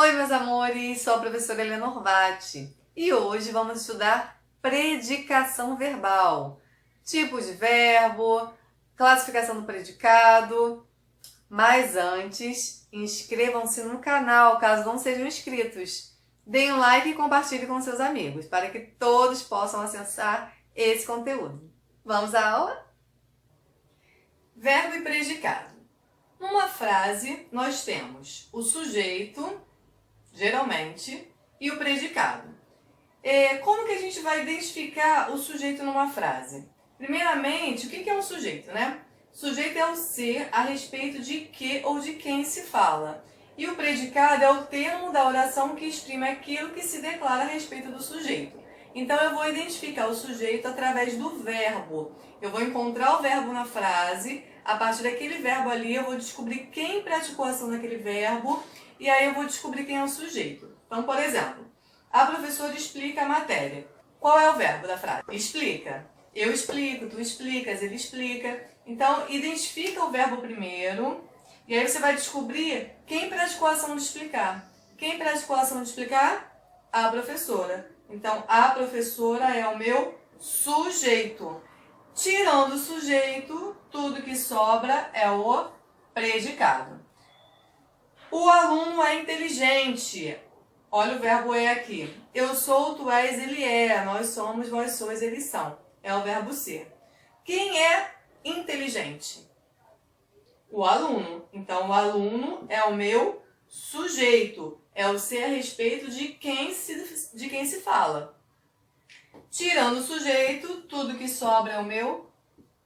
Oi, meus amores, sou a professora Helena Horvati e hoje vamos estudar predicação verbal, tipos de verbo, classificação do predicado. Mas antes, inscrevam-se no canal caso não sejam inscritos. Deem um like e compartilhem com seus amigos para que todos possam acessar esse conteúdo. Vamos à aula? Verbo e predicado. Numa frase, nós temos o sujeito, geralmente, e o predicado. Como que a gente vai identificar o sujeito numa frase? Primeiramente, o que é um sujeito, né? Sujeito é o ser a respeito de que ou de quem se fala. E o predicado é o termo da oração que exprime aquilo que se declara a respeito do sujeito. Então, eu vou identificar o sujeito através do verbo. Eu vou encontrar o verbo na frase, a partir daquele verbo ali eu vou descobrir quem praticou a ação daquele verbo, e aí eu vou descobrir quem é o sujeito. Então, por exemplo, a professora explica a matéria. Qual é o verbo da frase? Explica. Eu explico, tu explicas, ele explica. Então, identifica o verbo primeiro, e aí você vai descobrir quem praticou a ação de explicar. Quem praticou a ação de explicar? A professora. Então, a professora é o meu sujeito. Tirando o sujeito, tudo que sobra é o predicado. O aluno é inteligente. Olha o verbo é aqui. Eu sou, tu és, ele é. Nós somos, vós sois, eles são. É o verbo ser. Quem é inteligente? O aluno. Então, o aluno é o meu sujeito. É o ser a respeito de quem se fala. Tirando o sujeito, tudo que sobra é o meu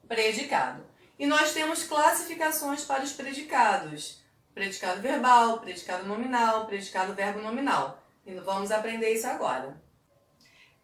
predicado. E nós temos classificações para os predicados. Predicado verbal, predicado nominal, predicado verbo nominal. E vamos aprender isso agora.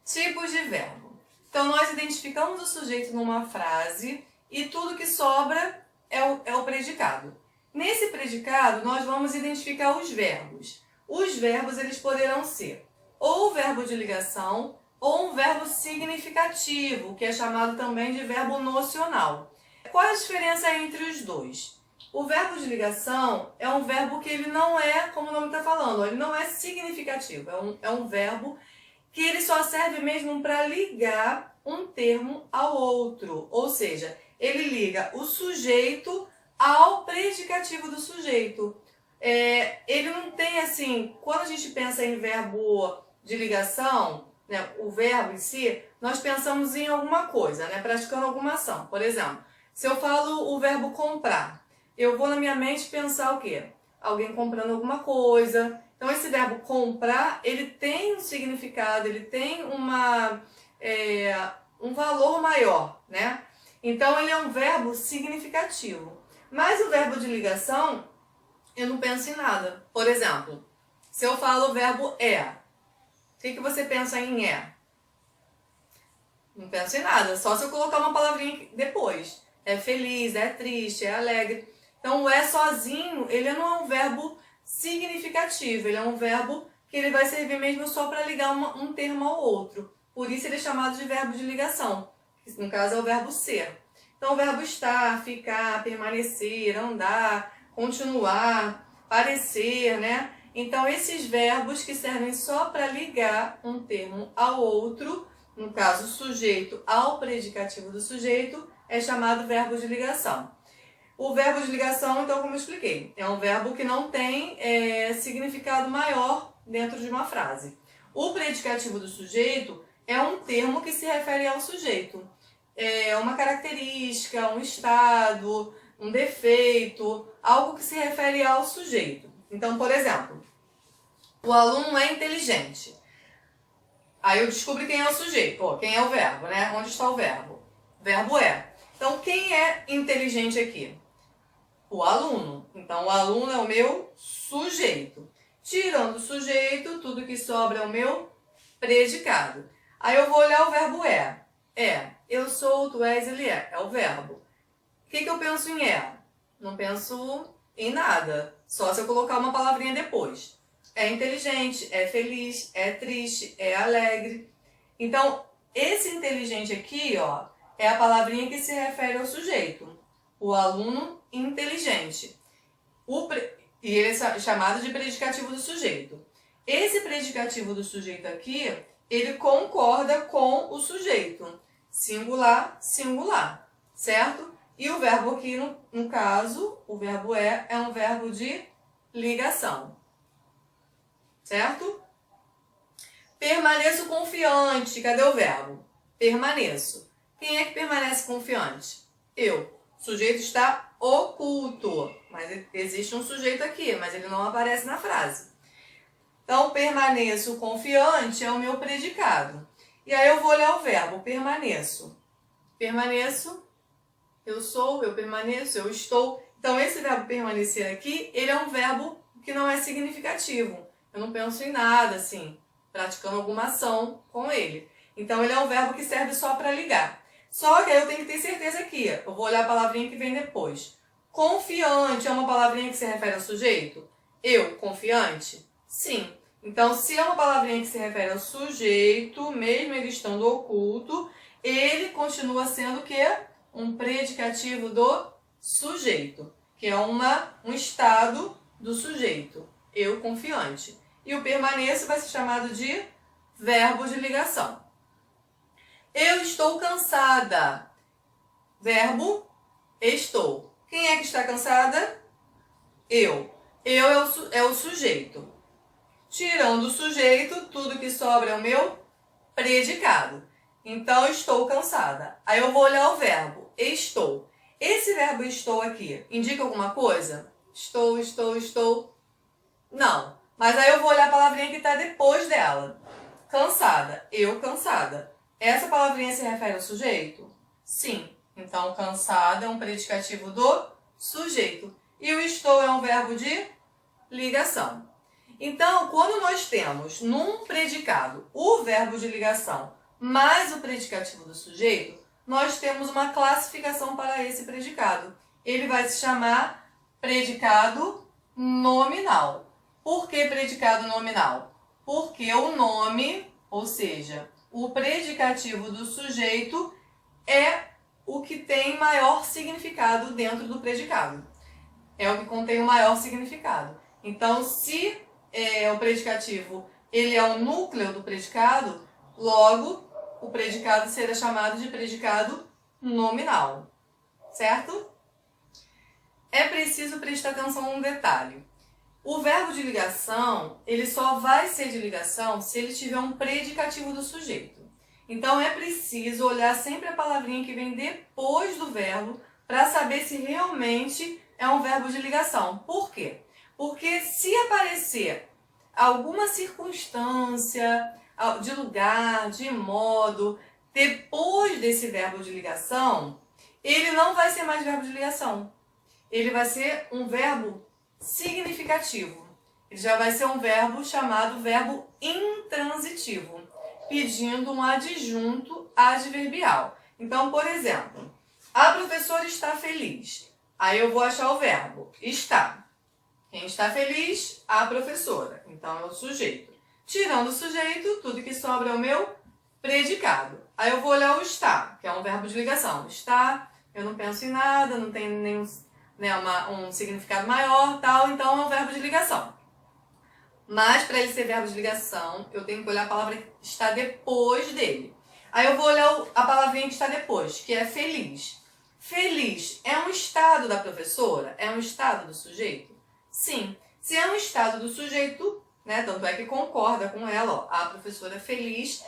Tipos de verbo. Então, nós identificamos o sujeito numa frase e tudo que sobra é o predicado. Nesse predicado, nós vamos identificar os verbos. Os verbos, eles poderão ser ou o verbo de ligação ou um verbo significativo, que é chamado também de verbo nocional. Qual a diferença entre os dois? O verbo de ligação é um verbo que ele não é, como o nome está falando, ele não é significativo. É um verbo que ele só serve mesmo para ligar um termo ao outro. Ou seja, ele liga o sujeito ao predicativo do sujeito. Ele não tem assim, quando a gente pensa em verbo de ligação, né, o verbo em si, nós pensamos em alguma coisa, né, praticando alguma ação. Por exemplo, se eu falo o verbo comprar, eu vou na minha mente pensar o quê? Alguém comprando alguma coisa. Então, esse verbo comprar, ele tem um significado, ele tem um valor maior, né? Então, ele é um verbo significativo. Mas o verbo de ligação, eu não penso em nada. Por exemplo, se eu falo o verbo é, o que você pensa em é? Não penso em nada, só se eu colocar uma palavrinha depois. É feliz, é triste, é alegre. Então, o é sozinho, ele não é um verbo significativo, ele é um verbo que ele vai servir mesmo só para ligar um termo ao outro. Por isso ele é chamado de verbo de ligação, que no caso é o verbo ser. Então, o verbo estar, ficar, permanecer, andar, continuar, parecer, né? Então, esses verbos que servem só para ligar um termo ao outro, no caso, sujeito ao predicativo do sujeito, é chamado verbo de ligação. O verbo de ligação, então, como eu expliquei, é um verbo que não tem significado maior dentro de uma frase. O predicativo do sujeito é um termo que se refere ao sujeito. É uma característica, um estado, um defeito, algo que se refere ao sujeito. Então, por exemplo, o aluno é inteligente. Aí eu descubro quem é o sujeito, quem é o verbo, né? Onde está o verbo? O verbo é. Então, quem é inteligente aqui? O aluno. Então, o aluno é o meu sujeito. Tirando o sujeito, tudo que sobra é o meu predicado. Aí eu vou olhar o verbo é. É. Eu sou, tu és, ele é. É o verbo. O que eu penso em é? Não penso em nada. Só se eu colocar uma palavrinha depois. É inteligente, é feliz, é triste, é alegre. Então, esse inteligente aqui, é a palavrinha que se refere ao sujeito. O aluno inteligente. E ele é chamado de predicativo do sujeito. Esse predicativo do sujeito aqui, ele concorda com o sujeito. Singular, singular, certo? E o verbo aqui, no caso, o verbo é um verbo de ligação, certo? Permaneço confiante. Cadê o verbo? Permaneço. Quem é que permanece confiante? Eu. O sujeito está oculto, mas existe um sujeito aqui, mas ele não aparece na frase. Então, permaneço confiante é o meu predicado. E aí eu vou olhar o verbo, permaneço. Permaneço, eu sou, eu permaneço, eu estou. Então, esse verbo permanecer aqui, ele é um verbo que não é significativo. Eu não penso em nada, assim, praticando alguma ação com ele. Então, ele é um verbo que serve só para ligar. Só que aí eu tenho que ter certeza aqui. Eu vou olhar a palavrinha que vem depois. Confiante é uma palavrinha que se refere ao sujeito? Eu, confiante? Sim. Então, se é uma palavrinha que se refere ao sujeito, mesmo ele estando oculto, ele continua sendo o quê? Um predicativo do sujeito, que é um estado do sujeito. Eu, confiante. E o permaneço vai ser chamado de verbo de ligação. Eu estou cansada. Verbo, estou. Quem é que está cansada? Eu. Eu é o sujeito. Tirando o sujeito, tudo que sobra é o meu predicado. Então, estou cansada. Aí eu vou olhar o verbo, estou. Esse verbo estou aqui, indica alguma coisa? Estou. Não. Mas aí eu vou olhar a palavrinha que está depois dela. Cansada. Eu cansada. Essa palavrinha se refere ao sujeito? Sim. Então, cansada é um predicativo do sujeito. E o estou é um verbo de ligação. Então, quando nós temos num predicado o verbo de ligação mais o predicativo do sujeito, nós temos uma classificação para esse predicado. Ele vai se chamar predicado nominal. Por que predicado nominal? Porque o nome, ou seja, o predicativo do sujeito é o que tem maior significado dentro do predicado. É o que contém o maior significado. Então, se o predicativo ele é o núcleo do predicado, logo o predicado será chamado de predicado nominal. Certo? É preciso prestar atenção num detalhe. O verbo de ligação, ele só vai ser de ligação se ele tiver um predicativo do sujeito. Então, é preciso olhar sempre a palavrinha que vem depois do verbo para saber se realmente é um verbo de ligação. Por quê? Porque se aparecer alguma circunstância de lugar, de modo, depois desse verbo de ligação, ele não vai ser mais verbo de ligação. Ele vai ser um verbo significativo. Ele já vai ser um verbo chamado verbo intransitivo, pedindo um adjunto adverbial. Então, por exemplo, a professora está feliz. Aí eu vou achar o verbo está. Quem está feliz? A professora. Então, é o sujeito. Tirando o sujeito, tudo que sobra é o meu predicado. Aí eu vou olhar o está, que é um verbo de ligação. Está, eu não penso em nada, não tem nenhum um significado maior, tal, então é um verbo de ligação. Mas, para ele ser verbo de ligação, eu tenho que olhar a palavra que está depois dele. Aí eu vou olhar a palavrinha que está depois, que é feliz. Feliz é um estado da professora? É um estado do sujeito? Sim. Se é um estado do sujeito, né, tanto é que concorda com ela, ó, a professora feliz.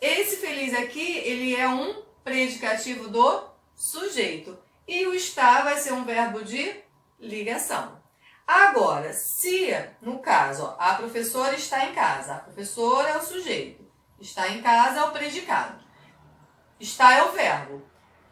Esse feliz aqui, ele é um predicativo do sujeito. E o estar vai ser um verbo de ligação. Agora, se, no caso, ó, a professora está em casa, a professora é o sujeito, está em casa é o predicado. Está é o verbo,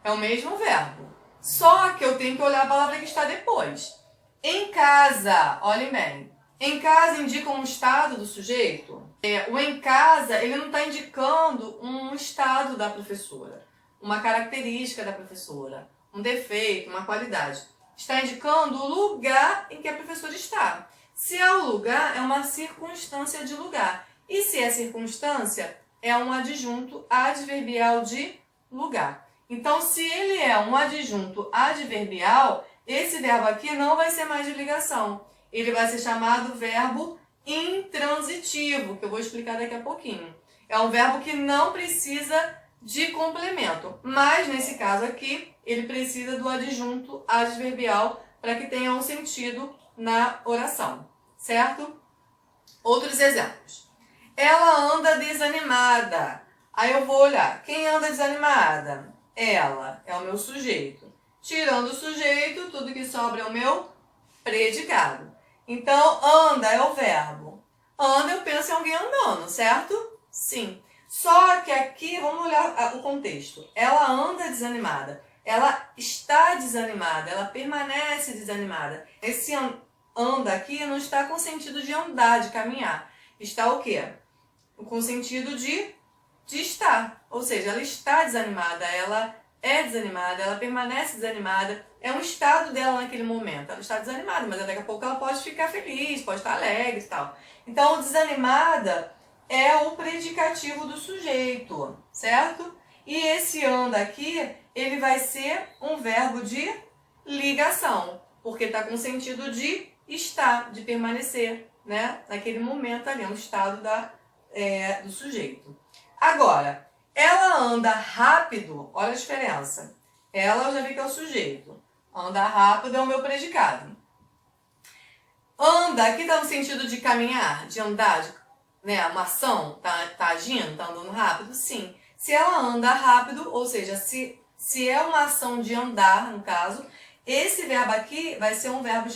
é o mesmo verbo. Só que eu tenho que olhar a palavra que está depois. Em casa, olhem bem, em casa indica um estado do sujeito. O em casa, ele não está indicando um estado da professora, uma característica da professora, um defeito, uma qualidade. Está indicando o lugar em que a professora está. Se é o lugar, é uma circunstância de lugar. E se é circunstância, é um adjunto adverbial de lugar. Então, se ele é um adjunto adverbial, esse verbo aqui não vai ser mais de ligação. ele vai ser chamado verbo intransitivo, que eu vou explicar daqui a pouquinho. É um verbo que não precisa de complemento, mas nesse caso aqui, ele precisa do adjunto adverbial para que tenha um sentido na oração, certo? Outros exemplos. Ela anda desanimada. Aí eu vou olhar, quem anda desanimada? Ela é o meu sujeito. Tirando o sujeito, tudo que sobra é o meu predicado. Então, anda é o verbo. Anda, eu penso em alguém andando, certo? Sim. Só que aqui, vamos olhar o contexto. Ela anda desanimada. Ela está desanimada. Ela permanece desanimada. Esse anda aqui não está com sentido de andar, de caminhar. Está o quê? Com sentido de estar. Ou seja, ela está desanimada, ela é desanimada, ela permanece desanimada. É um estado dela naquele momento. Ela está desanimada, mas daqui a pouco ela pode ficar feliz, pode estar alegre e tal. Então, desanimada é o predicativo do sujeito, certo? E esse anda aqui, ele vai ser um verbo de ligação, porque está com sentido de estar, de permanecer, né? Naquele momento ali, é um estado do sujeito. Agora, ela anda rápido, olha a diferença. Ela, eu já vi que é o sujeito. Anda rápido é o meu predicado. Anda, aqui está no sentido de caminhar, de andar, né? Uma ação, tá agindo, tá andando rápido? Sim. Se ela anda rápido, ou seja, se é uma ação de andar, no caso, esse verbo aqui vai ser um verbo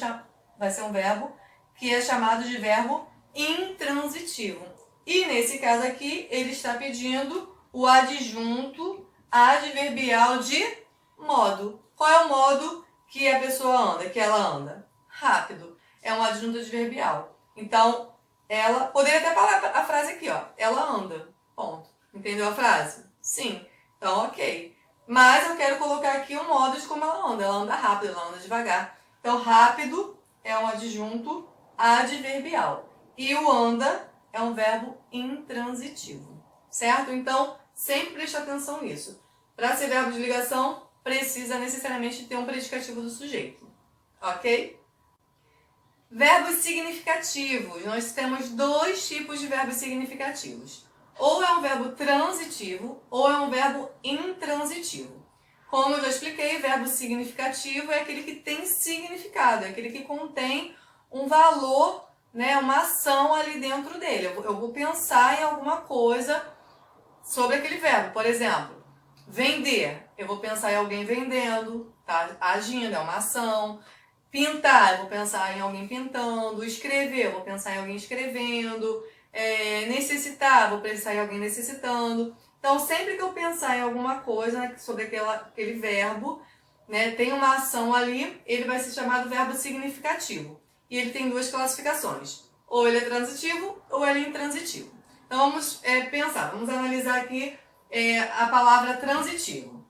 que é chamado de verbo intransitivo. E nesse caso aqui, ele está pedindo o adjunto adverbial de modo. Qual é o modo que a pessoa anda, que ela anda? Rápido. É um adjunto adverbial. Então, ela... Poderia até falar a frase aqui, ó. Ela anda. Ponto. Entendeu a frase? Sim. Então, ok. Mas eu quero colocar aqui o modo de como ela anda. Ela anda rápido, ela anda devagar. Então, rápido é um adjunto adverbial. E o anda é um verbo intransitivo. Certo? Então, sempre preste atenção nisso. Para ser verbo de ligação, precisa necessariamente ter um predicativo do sujeito. Ok? Verbos significativos. Nós temos dois tipos de verbos significativos. Ou é um verbo transitivo, ou é um verbo intransitivo. Como eu já expliquei, verbo significativo é aquele que tem significado, é aquele que contém um valor, né, uma ação ali dentro dele. Eu vou pensar em alguma coisa sobre aquele verbo. Por exemplo, vender. Eu vou pensar em alguém vendendo, tá agindo, é uma ação. Pintar, eu vou pensar em alguém pintando. Escrever, eu vou pensar em alguém escrevendo. Necessitar, vou pensar em alguém necessitando. Então, sempre que eu pensar em alguma coisa sobre aquele verbo, né, tem uma ação ali, ele vai ser chamado verbo significativo. E ele tem duas classificações. Ou ele é transitivo, ou ele é intransitivo. Então, vamos pensar, vamos analisar aqui a palavra transitivo.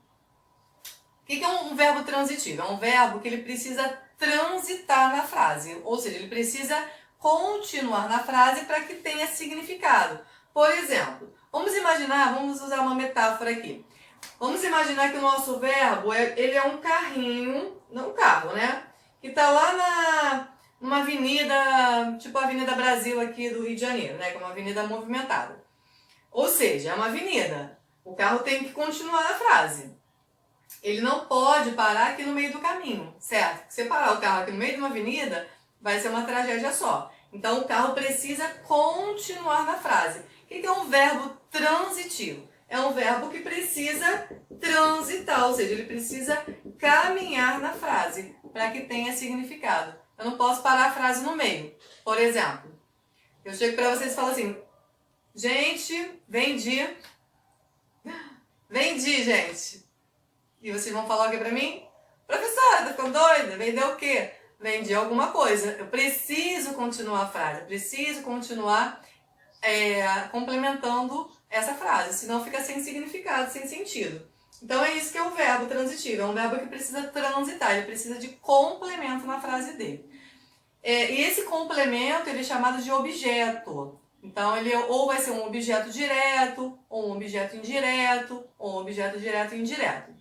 O que é um verbo transitivo? É um verbo que ele precisa transitar na frase, ou seja, ele precisa continuar na frase para que tenha significado. Por exemplo, vamos usar uma metáfora aqui. Vamos imaginar que o nosso verbo ele é um carrinho, não um carro, né? Que está lá numa avenida, tipo a Avenida Brasil aqui do Rio de Janeiro, né? Que é uma avenida movimentada. Ou seja, é uma avenida. O carro tem que continuar na frase. Ele não pode parar aqui no meio do caminho, certo? Se você parar o carro aqui no meio de uma avenida, vai ser uma tragédia só. Então, o carro precisa continuar na frase. O que é um verbo transitivo? É um verbo que precisa transitar, ou seja, ele precisa caminhar na frase para que tenha significado. Eu não posso parar a frase no meio. Por exemplo, eu chego para vocês e falo assim, gente, vendi, gente. E vocês vão falar o que pra mim? Professora, tá ficando doida? Vendeu o quê? Vendi alguma coisa. Eu preciso continuar a frase, preciso continuar complementando essa frase, senão fica sem significado, sem sentido. Então é isso que é o verbo transitivo, é um verbo que precisa transitar, ele precisa de complemento na frase dele. E esse complemento ele é chamado de objeto. Então ele ou vai ser um objeto direto, ou um objeto indireto, ou um objeto direto e indireto.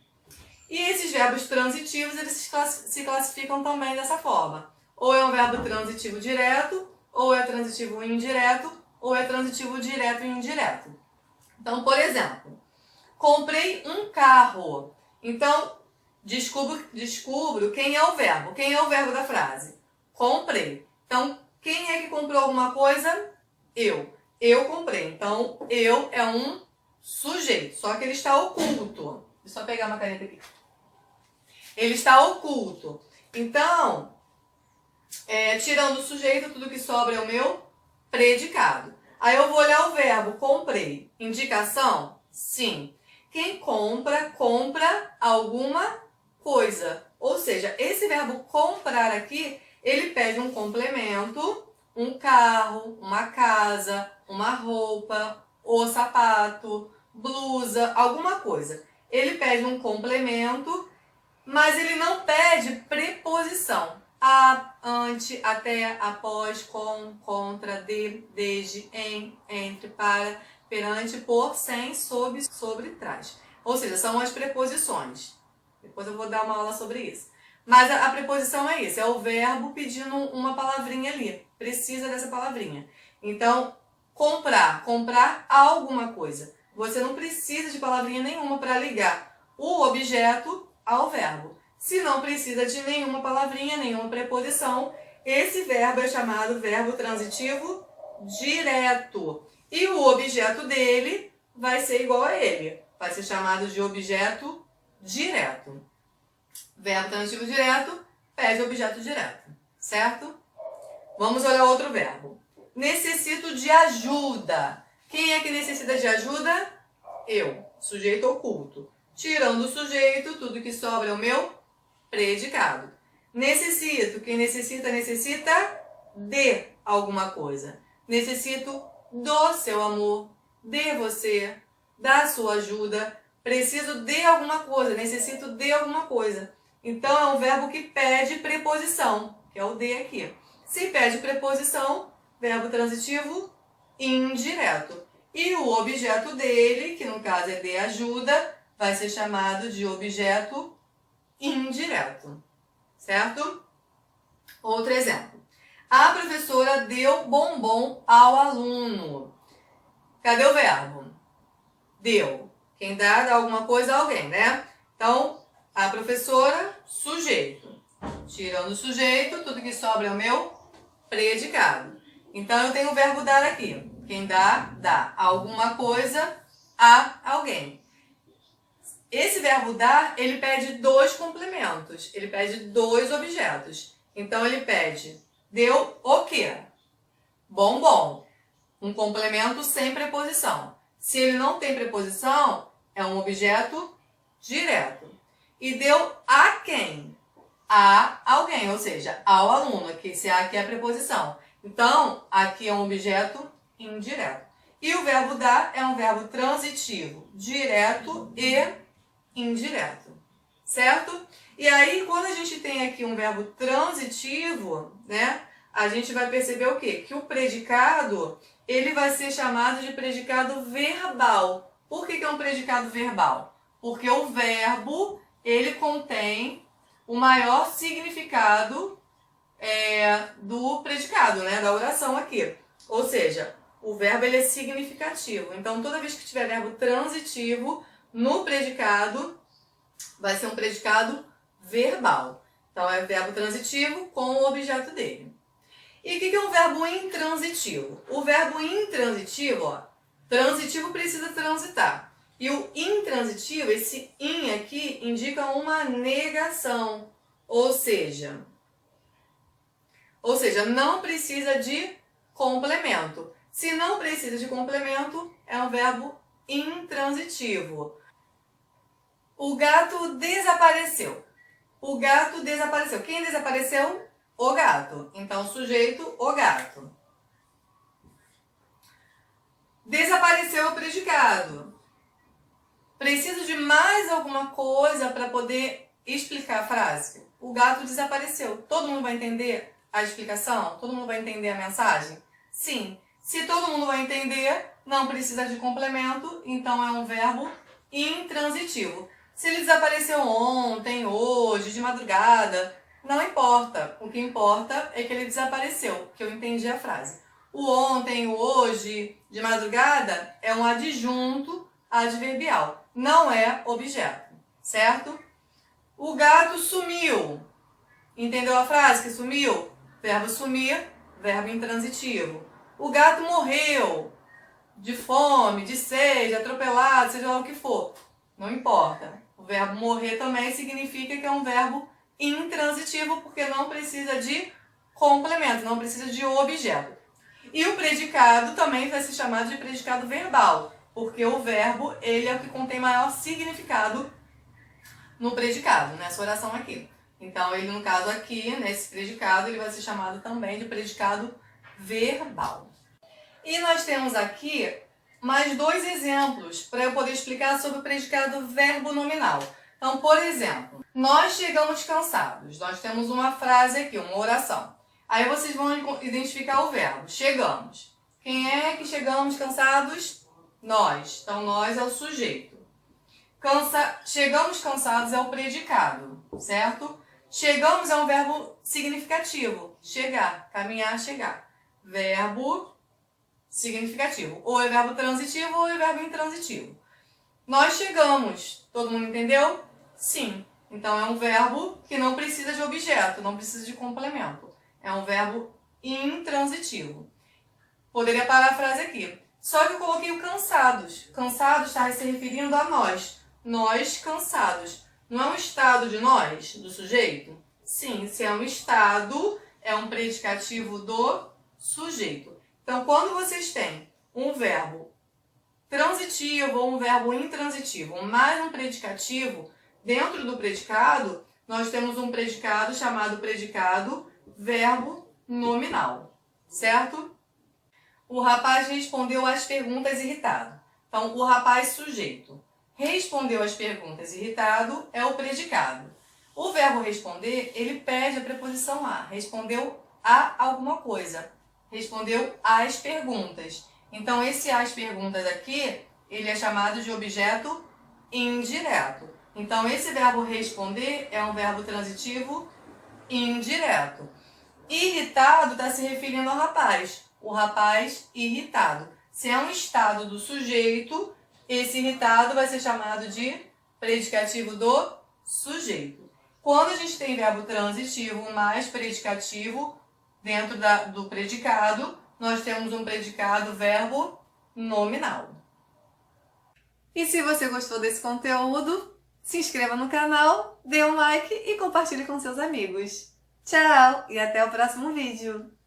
E esses verbos transitivos, eles se classificam também dessa forma. ou é um verbo transitivo direto, ou é transitivo indireto, ou é transitivo direto e indireto. Então, por exemplo, comprei um carro. Então, descubro quem é o verbo. Quem é o verbo da frase? Comprei. Então, quem é que comprou alguma coisa? Eu. Eu comprei. Então, eu é um sujeito, só que ele está oculto. Deixa eu só pegar uma caneta aqui. Ele está oculto. Então, tirando o sujeito, tudo que sobra é o meu predicado. Aí eu vou olhar o verbo comprei. Indicação? Sim. Quem compra, compra alguma coisa. Ou seja, esse verbo comprar aqui, ele pede um complemento, um carro, uma casa, uma roupa, ou sapato, blusa, alguma coisa. Ele pede um complemento, mas ele não pede preposição. A, ante, até, após, com, contra, de, desde, em, entre, para, perante, por, sem, sob, sobre, trás. Ou seja, são as preposições. Depois eu vou dar uma aula sobre isso. Mas a preposição é isso, é o verbo pedindo uma palavrinha ali. Precisa dessa palavrinha. Então, comprar. Comprar alguma coisa. Você não precisa de palavrinha nenhuma para ligar o objeto ao verbo. Se não precisa de nenhuma palavrinha, nenhuma preposição, esse verbo é chamado verbo transitivo direto. E o objeto dele vai ser igual a ele. Vai ser chamado de objeto direto. Verbo transitivo direto pede objeto direto, certo? Vamos olhar outro verbo. Necessito de ajuda. Quem é que necessita de ajuda? Eu, sujeito oculto. Tirando o sujeito, tudo que sobra é o meu predicado. Necessito. Quem necessita, necessita de alguma coisa. Necessito do seu amor, de você, da sua ajuda. Preciso de alguma coisa, necessito de alguma coisa. Então, é um verbo que pede preposição, que é o de aqui. Se pede preposição, verbo transitivo indireto. E o objeto dele, que no caso é de ajuda, vai ser chamado de objeto indireto. Certo? Outro exemplo. A professora deu bombom ao aluno. Cadê o verbo? Deu. Quem dá alguma coisa a alguém, né? Então, a professora, sujeito. Tirando o sujeito, tudo que sobra é o meu predicado. Então, eu tenho o verbo dar aqui. Quem dá, dá alguma coisa a alguém. Esse verbo dar, ele pede dois complementos. Ele pede dois objetos. Então, ele pede, deu o quê? Bombom. Um complemento sem preposição. Se ele não tem preposição, é um objeto direto. E deu a quem? A alguém, ou seja, ao aluno. Aqui, se a aqui é a preposição. Então, aqui é um objeto indireto. E o verbo dar é um verbo transitivo, direto e indireto. Certo? E aí, quando a gente tem aqui um verbo transitivo, né? A gente vai perceber o quê? Que o predicado, ele vai ser chamado de predicado verbal. Por que é um predicado verbal? Porque o verbo, ele contém o maior significado do predicado, né? Da oração aqui. Ou seja, o verbo ele é significativo. Então, toda vez que tiver verbo transitivo no predicado, vai ser um predicado verbal. Então, é verbo transitivo com o objeto dele. E o que é um verbo intransitivo? O verbo intransitivo, ó, transitivo precisa transitar. E o intransitivo, esse in aqui, indica uma negação. Ou seja, não precisa de complemento. Se não precisa de complemento, é um verbo intransitivo. O gato desapareceu. O gato desapareceu. Quem desapareceu? O gato. Então, sujeito, o gato. Desapareceu o predicado. Preciso de mais alguma coisa para poder explicar a frase? O gato desapareceu. Todo mundo vai entender a explicação? Todo mundo vai entender a mensagem? Sim. Se todo mundo vai entender, não precisa de complemento, então é um verbo intransitivo. Se ele desapareceu ontem, hoje, de madrugada, Não importa. O que importa é que ele desapareceu, que eu entendi a frase. O ontem, o hoje, de madrugada é um adjunto adverbial, não é objeto, certo? O gato sumiu. Entendeu a frase que sumiu? Verbo sumir, verbo intransitivo. O gato morreu de fome, de sede, atropelado, seja lá o que for. Não importa. O verbo morrer também significa que é um verbo intransitivo, porque não precisa de complemento, não precisa de objeto. E o predicado também vai ser chamado de predicado verbal, porque o verbo ele é o que contém maior significado no predicado, nessa oração aqui. Então, ele, no caso aqui, nesse predicado, ele vai ser chamado também de predicado verbal. E nós temos aqui mais dois exemplos para eu poder explicar sobre o predicado verbo nominal. Então, por exemplo, nós chegamos cansados. Nós temos uma frase aqui, uma oração. Aí vocês vão identificar o verbo. Chegamos. Quem é que chegamos cansados? Nós. Então, nós é o sujeito. Chegamos cansados é o predicado, certo? Chegamos é um verbo significativo. Chegar, caminhar, chegar. Verbo significativo. Ou é verbo transitivo ou é verbo intransitivo. Nós chegamos. Todo mundo entendeu? Sim. Então é um verbo que não precisa de objeto, não precisa de complemento. É um verbo intransitivo. Poderia parar a frase aqui. Só que eu coloquei o cansados. Cansados está se referindo a nós. Nós cansados. Não é um estado de nós, do sujeito? Sim, se é um estado, é um predicativo do sujeito. Então, quando vocês têm um verbo transitivo ou um verbo intransitivo, mais um predicativo, dentro do predicado, nós temos um predicado chamado predicado verbo nominal, certo? O rapaz respondeu às perguntas irritado. Então, o rapaz sujeito respondeu às perguntas irritado é o predicado. O verbo responder, ele pede a preposição a. Respondeu a alguma coisa. Respondeu às perguntas. Então, esse às perguntas aqui, ele é chamado de objeto indireto. Então, esse verbo responder é um verbo transitivo indireto. Irritado está se referindo ao rapaz. O rapaz irritado. Se é um estado do sujeito, esse irritado vai ser chamado de predicativo do sujeito. Quando a gente tem verbo transitivo mais predicativo dentro do predicado, nós temos um predicado verbo nominal. E se você gostou desse conteúdo, se inscreva no canal, dê um like e compartilhe com seus amigos. Tchau e até o próximo vídeo!